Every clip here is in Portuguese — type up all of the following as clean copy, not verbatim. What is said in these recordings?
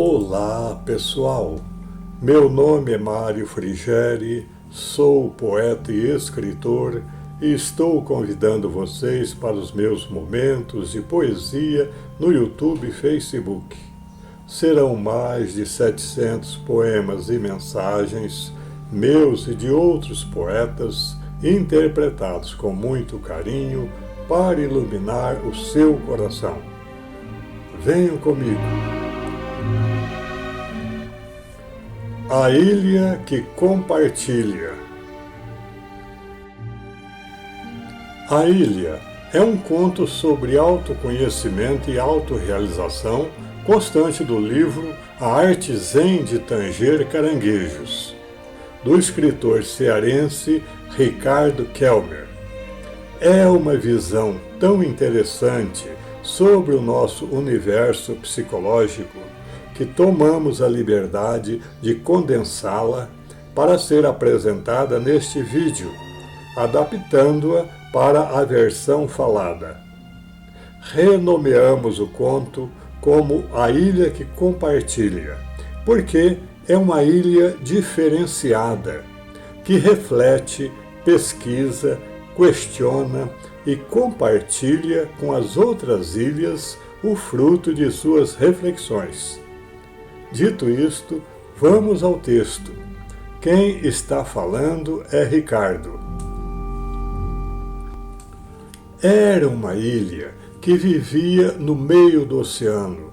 Olá, pessoal! Meu nome é Mário Frigeri, sou poeta e escritor e estou convidando vocês para os meus momentos de poesia no YouTube e Facebook. Serão mais de 700 poemas e mensagens, meus e de outros poetas, interpretados com muito carinho para iluminar o seu coração. Venham comigo! A ilha que compartilha. A Ilha é um conto sobre autoconhecimento e autorrealização constante do livro A Arte Zen de Tanger Caranguejos, do escritor cearense Ricardo Kelmer. É uma visão tão interessante sobre o nosso universo psicológico que tomamos a liberdade de condensá-la para ser apresentada neste vídeo, adaptando-a para a versão falada. Renomeamos o conto como A Ilha que Compartilha, porque é uma ilha diferenciada, que reflete, pesquisa, questiona e compartilha com as outras ilhas o fruto de suas reflexões. Dito isto, vamos ao texto. Quem está falando é Ricardo. Era uma ilha que vivia no meio do oceano.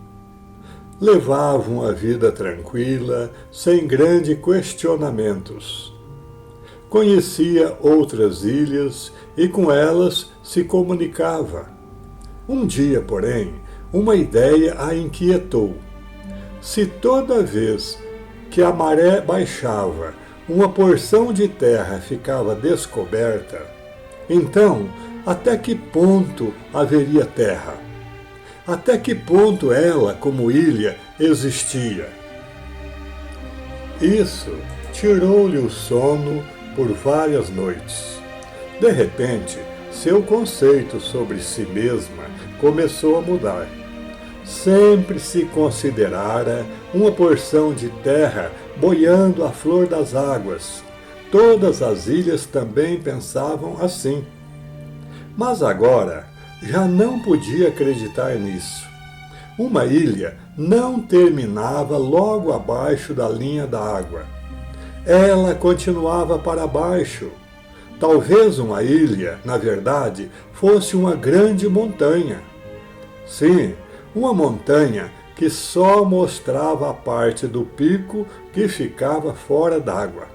Levavam a vida tranquila, sem grandes questionamentos. Conhecia outras ilhas e com elas se comunicava. Um dia, porém, uma ideia a inquietou. Se toda vez que a maré baixava, uma porção de terra ficava descoberta, então, até que ponto haveria terra? Até que ponto ela, como ilha, existia? Isso tirou-lhe o sono por várias noites. De repente, seu conceito sobre si mesma começou a mudar. Sempre se considerara uma porção de terra boiando à flor das águas. Todas as ilhas também pensavam assim. Mas agora já não podia acreditar nisso. Uma ilha não terminava logo abaixo da linha da água. Ela continuava para baixo. Talvez uma ilha, na verdade, fosse uma grande montanha. Sim, uma montanha que só mostrava a parte do pico que ficava fora d'água.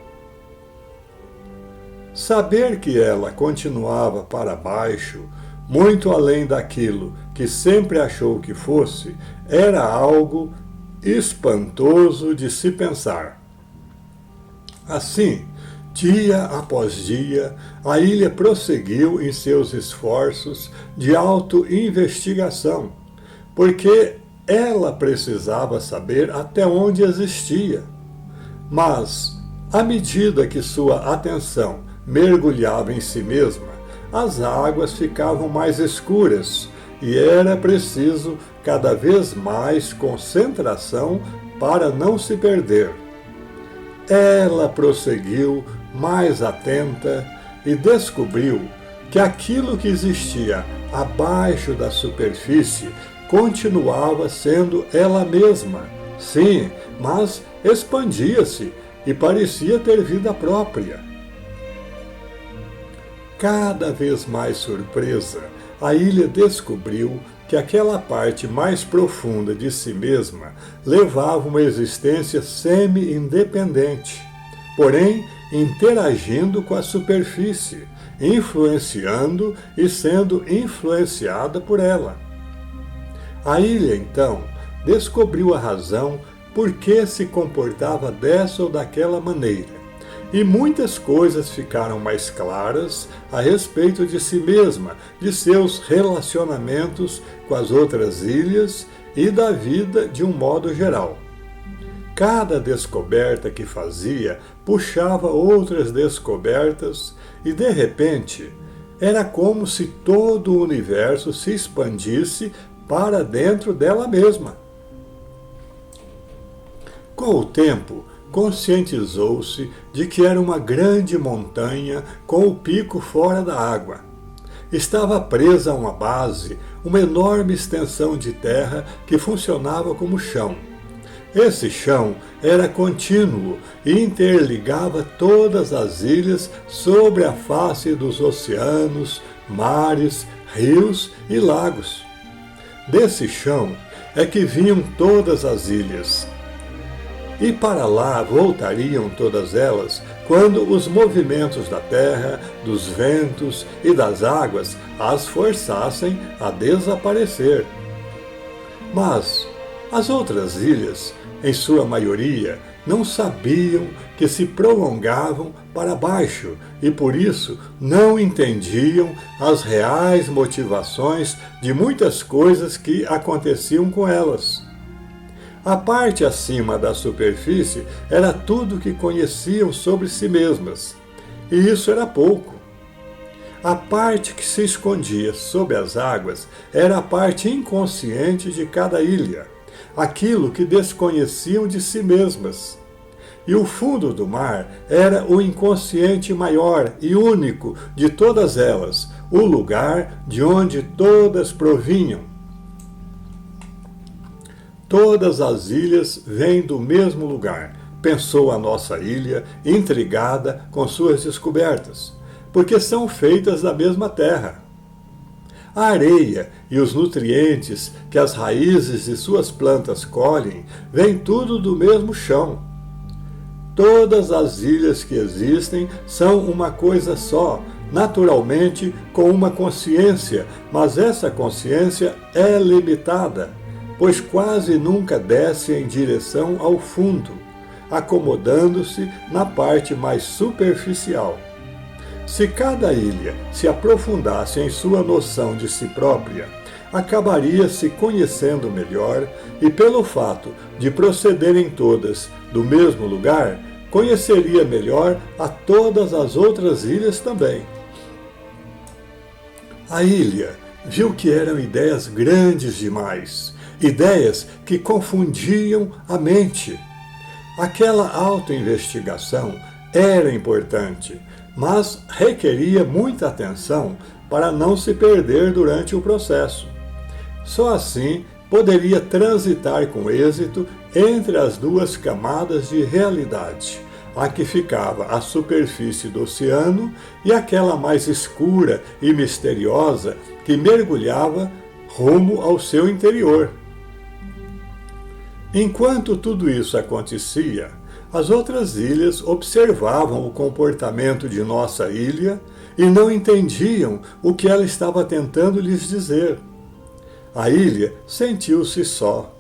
Saber que ela continuava para baixo, muito além daquilo que sempre achou que fosse, era algo espantoso de se pensar. Assim, dia após dia, a ilha prosseguiu em seus esforços de auto-investigação, porque ela precisava saber até onde existia. Mas, à medida que sua atenção mergulhava em si mesma, as águas ficavam mais escuras e era preciso cada vez mais concentração para não se perder. Ela prosseguiu mais atenta e descobriu que aquilo que existia abaixo da superfície continuava sendo ela mesma. Sim, mas expandia-se e parecia ter vida própria. Cada vez mais surpresa, a ilha descobriu que aquela parte mais profunda de si mesma levava uma existência semi-independente, porém interagindo com a superfície, influenciando e sendo influenciada por ela. A ilha, então, descobriu a razão por que se comportava dessa ou daquela maneira, e muitas coisas ficaram mais claras a respeito de si mesma, de seus relacionamentos com as outras ilhas e da vida de um modo geral. Cada descoberta que fazia puxava outras descobertas e, de repente, era como se todo o universo se expandisse para dentro dela mesma. Com o tempo, conscientizou-se de que era uma grande montanha com o pico fora da água. Estava presa a uma base, uma enorme extensão de terra que funcionava como chão. Esse chão era contínuo e interligava todas as ilhas sobre a face dos oceanos, mares, rios e lagos. Desse chão é que vinham todas as ilhas. E para lá voltariam todas elas quando os movimentos da terra, dos ventos e das águas as forçassem a desaparecer. Mas as outras ilhas, em sua maioria, não sabiam que se prolongavam para baixo e por isso não entendiam as reais motivações de muitas coisas que aconteciam com elas. A parte acima da superfície era tudo que conheciam sobre si mesmas, e isso era pouco. A parte que se escondia sob as águas era a parte inconsciente de cada ilha, aquilo que desconheciam de si mesmas. E o fundo do mar era o inconsciente maior e único de todas elas, o lugar de onde todas provinham. Todas as ilhas vêm do mesmo lugar, pensou a nossa ilha, intrigada com suas descobertas, porque são feitas da mesma terra. A areia e os nutrientes que as raízes de suas plantas colhem vêm tudo do mesmo chão. Todas as ilhas que existem são uma coisa só, naturalmente com uma consciência, mas essa consciência é limitada, pois quase nunca desce em direção ao fundo, acomodando-se na parte mais superficial. Se cada ilha se aprofundasse em sua noção de si própria, acabaria se conhecendo melhor e, pelo fato de procederem todas do mesmo lugar, conheceria melhor a todas as outras ilhas também. A ilha viu que eram ideias grandes demais, ideias que confundiam a mente. Aquela autoinvestigação era importante, mas requeria muita atenção para não se perder durante o processo. Só assim poderia transitar com êxito entre as duas camadas de realidade, a que ficava à superfície do oceano e aquela mais escura e misteriosa que mergulhava rumo ao seu interior. Enquanto tudo isso acontecia, as outras ilhas observavam o comportamento de nossa ilha e não entendiam o que ela estava tentando lhes dizer. A ilha sentiu-se só.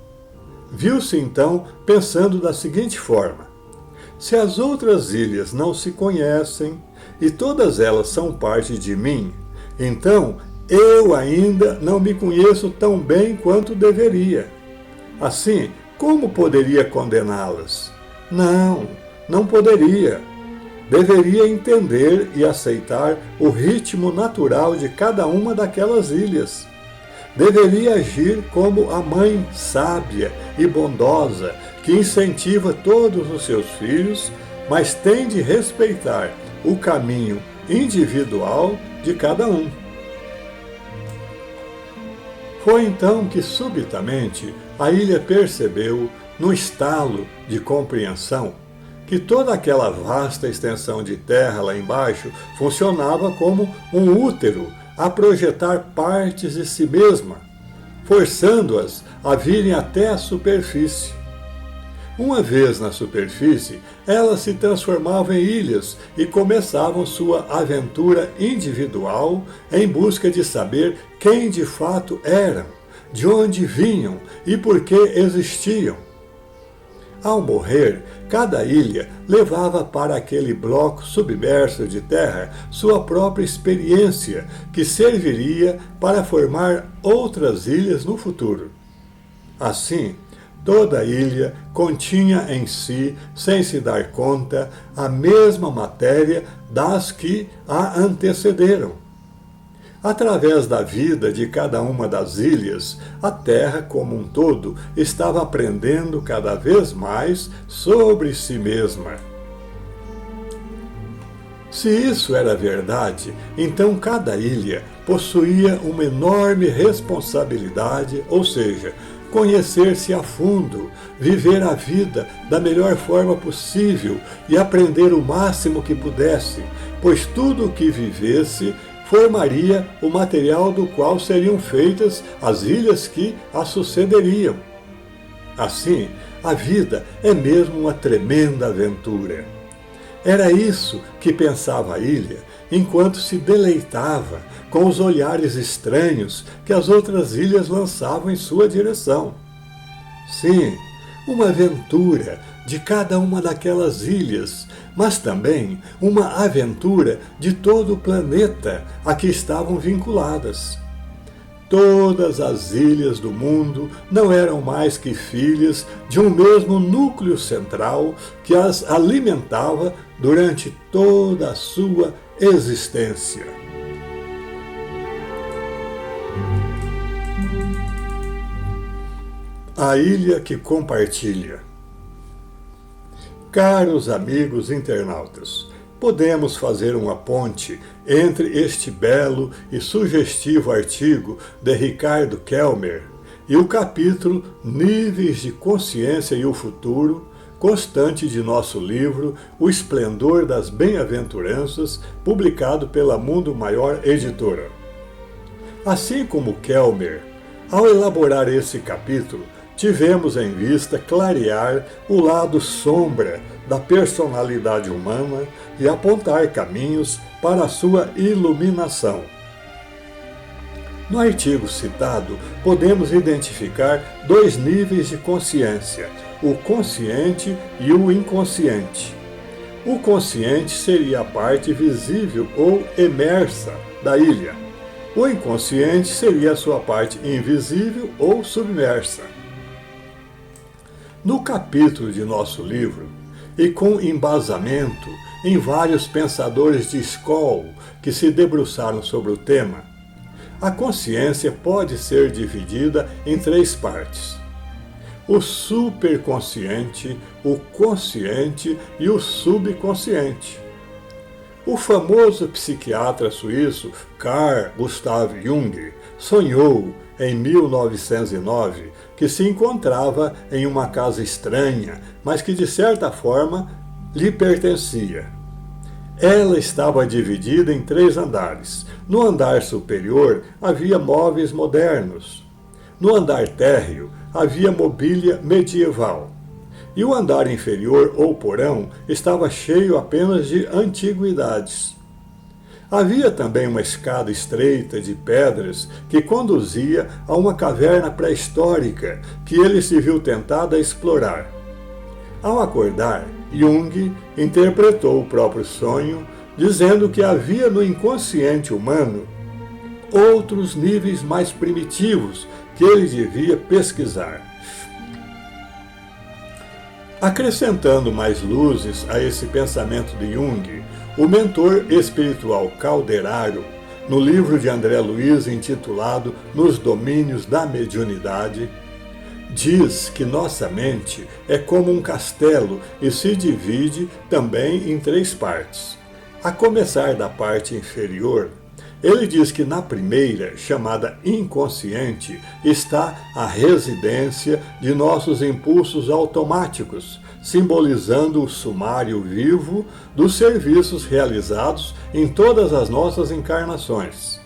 Viu-se então pensando da seguinte forma: se as outras ilhas não se conhecem e todas elas são parte de mim, então eu ainda não me conheço tão bem quanto deveria. Assim, como poderia condená-las? Não poderia. Deveria entender e aceitar o ritmo natural de cada uma daquelas ilhas. Deveria agir como a mãe sábia e bondosa que incentiva todos os seus filhos, mas tem de respeitar o caminho individual de cada um. Foi então que, subitamente, a ilha percebeu, num estalo de compreensão, que toda aquela vasta extensão de terra lá embaixo funcionava como um útero a projetar partes de si mesma, forçando-as a virem até a superfície. Uma vez na superfície, elas se transformavam em ilhas e começavam sua aventura individual em busca de saber quem de fato eram, de onde vinham e por que existiam. Ao morrer, cada ilha levava para aquele bloco submerso de terra sua própria experiência, que serviria para formar outras ilhas no futuro. Assim, toda ilha continha em si, sem se dar conta, a mesma matéria das que a antecederam. Através da vida de cada uma das ilhas, a Terra como um todo estava aprendendo cada vez mais sobre si mesma. Se isso era verdade, então cada ilha possuía uma enorme responsabilidade, ou seja, conhecer-se a fundo, viver a vida da melhor forma possível e aprender o máximo que pudesse, pois tudo o que vivesse formaria o material do qual seriam feitas as ilhas que a sucederiam. Assim, a vida é mesmo uma tremenda aventura. Era isso que pensava a ilha, enquanto se deleitava com os olhares estranhos que as outras ilhas lançavam em sua direção. Sim, uma aventura de cada uma daquelas ilhas, mas também uma aventura de todo o planeta a que estavam vinculadas. Todas as ilhas do mundo não eram mais que filhas de um mesmo núcleo central que as alimentava durante toda a sua existência. A ilha que compartilha. Caros amigos internautas, podemos fazer uma ponte entre este belo e sugestivo artigo de Ricardo Kelmer e o capítulo Níveis de Consciência e o Futuro, constante de nosso livro O Esplendor das Bem-aventuranças, publicado pela Mundo Maior Editora. Assim como Kelmer, ao elaborar esse capítulo, tivemos em vista clarear o lado sombra da personalidade humana e apontar caminhos para a sua iluminação. No artigo citado, podemos identificar dois níveis de consciência, o consciente e o inconsciente. O consciente seria a parte visível ou emersa da ilha. O inconsciente seria a sua parte invisível ou submersa. No capítulo de nosso livro, e com embasamento em vários pensadores de escola que se debruçaram sobre o tema, a consciência pode ser dividida em três partes: o superconsciente, o consciente e o subconsciente. O famoso psiquiatra suíço Carl Gustav Jung sonhou, em 1909, que se encontrava em uma casa estranha, mas que de certa forma lhe pertencia. Ela estava dividida em 3 andares. No andar superior havia móveis modernos. No andar térreo havia mobília medieval. E o andar inferior, ou porão, estava cheio apenas de antiguidades. Havia também uma escada estreita de pedras que conduzia a uma caverna pré-histórica que ele se viu tentado a explorar. Ao acordar, Jung interpretou o próprio sonho, dizendo que havia no inconsciente humano outros níveis mais primitivos que ele devia pesquisar. Acrescentando mais luzes a esse pensamento de Jung, o mentor espiritual Calderaro, no livro de André Luiz intitulado Nos Domínios da Mediunidade, diz que nossa mente é como um castelo e se divide também em 3 partes. A começar da parte inferior, ele diz que na primeira, chamada inconsciente, está a residência de nossos impulsos automáticos, simbolizando o sumário vivo dos serviços realizados em todas as nossas encarnações.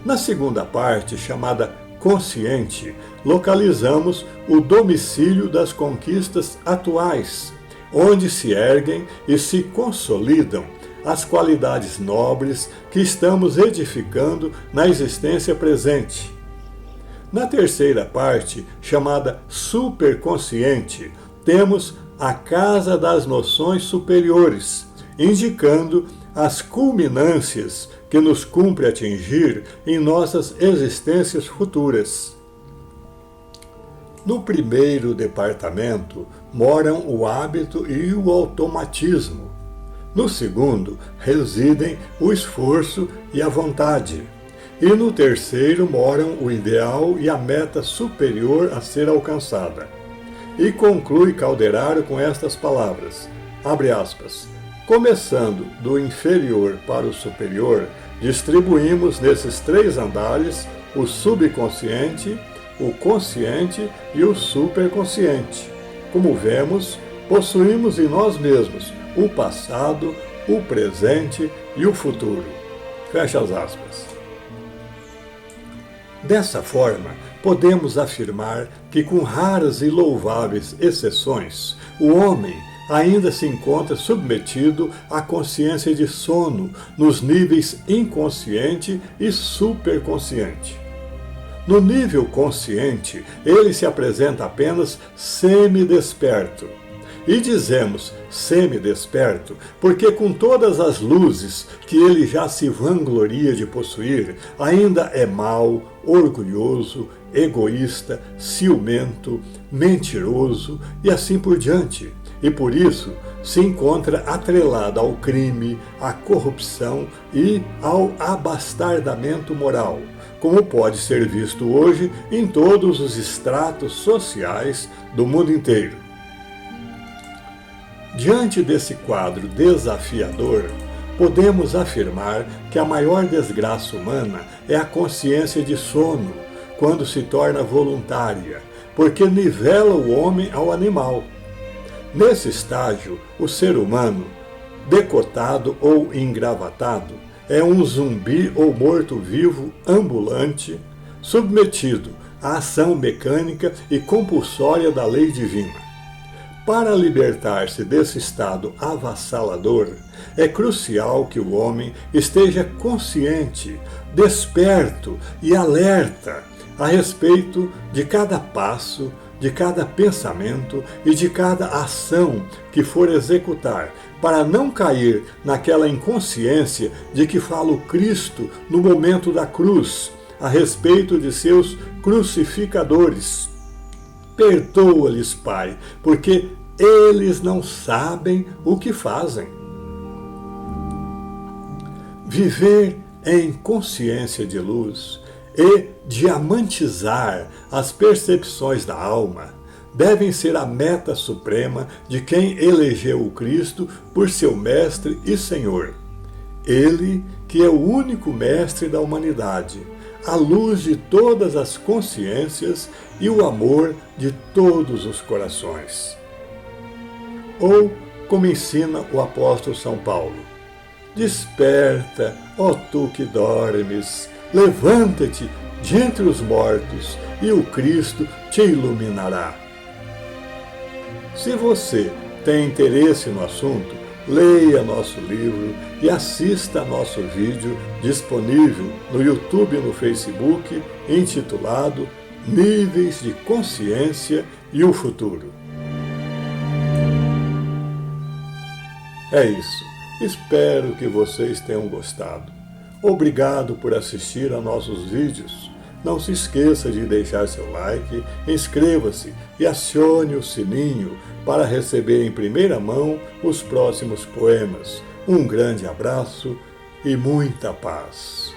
Na segunda parte, chamada consciente, localizamos o domicílio das conquistas atuais, onde se erguem e se consolidam as qualidades nobres que estamos edificando na existência presente. Na terceira parte, chamada superconsciente, temos a casa das noções superiores, indicando as culminâncias que nos cumpre atingir em nossas existências futuras. No primeiro departamento moram o hábito e o automatismo. No segundo, residem o esforço e a vontade. E no terceiro moram o ideal e a meta superior a ser alcançada. E conclui Calderaro com estas palavras, abre aspas, começando do inferior para o superior, distribuímos nesses 3 andares o subconsciente, o consciente e o superconsciente. Como vemos, possuímos em nós mesmos o passado, o presente e o futuro. Fecha as aspas. Dessa forma, podemos afirmar que, com raras e louváveis exceções, o homem ainda se encontra submetido à consciência de sono nos níveis inconsciente e superconsciente. No nível consciente, ele se apresenta apenas semidesperto. E dizemos semidesperto porque, com todas as luzes que ele já se vangloria de possuir, ainda é mau, orgulhoso, egoísta, ciumento, mentiroso e assim por diante. E por isso se encontra atrelado ao crime, à corrupção e ao abastardamento moral, como pode ser visto hoje em todos os estratos sociais do mundo inteiro. Diante desse quadro desafiador, podemos afirmar que a maior desgraça humana é a consciência de sono, quando se torna voluntária, porque nivela o homem ao animal. Nesse estágio, o ser humano, decotado ou engravatado, é um zumbi ou morto-vivo ambulante, submetido à ação mecânica e compulsória da lei divina. Para libertar-se desse estado avassalador, é crucial que o homem esteja consciente, desperto e alerta a respeito de cada passo, de cada pensamento e de cada ação que for executar, para não cair naquela inconsciência de que fala o Cristo no momento da cruz, a respeito de seus crucificadores. Perdoa-lhes, Pai, porque eles não sabem o que fazem. Viver em consciência de luz e diamantizar as percepções da alma devem ser a meta suprema de quem elegeu o Cristo por seu Mestre e Senhor. Ele, que é o único Mestre da humanidade, a luz de todas as consciências e o amor de todos os corações. Ou, como ensina o apóstolo São Paulo, desperta, ó tu que dormes, levanta-te de entre os mortos e o Cristo te iluminará. Se você tem interesse no assunto, leia nosso livro e assista nosso vídeo disponível no YouTube e no Facebook, intitulado Níveis de Consciência e o Futuro. É isso. Espero que vocês tenham gostado. Obrigado por assistir a nossos vídeos. Não se esqueça de deixar seu like, inscreva-se e acione o sininho para receber em primeira mão os próximos poemas. Um grande abraço e muita paz.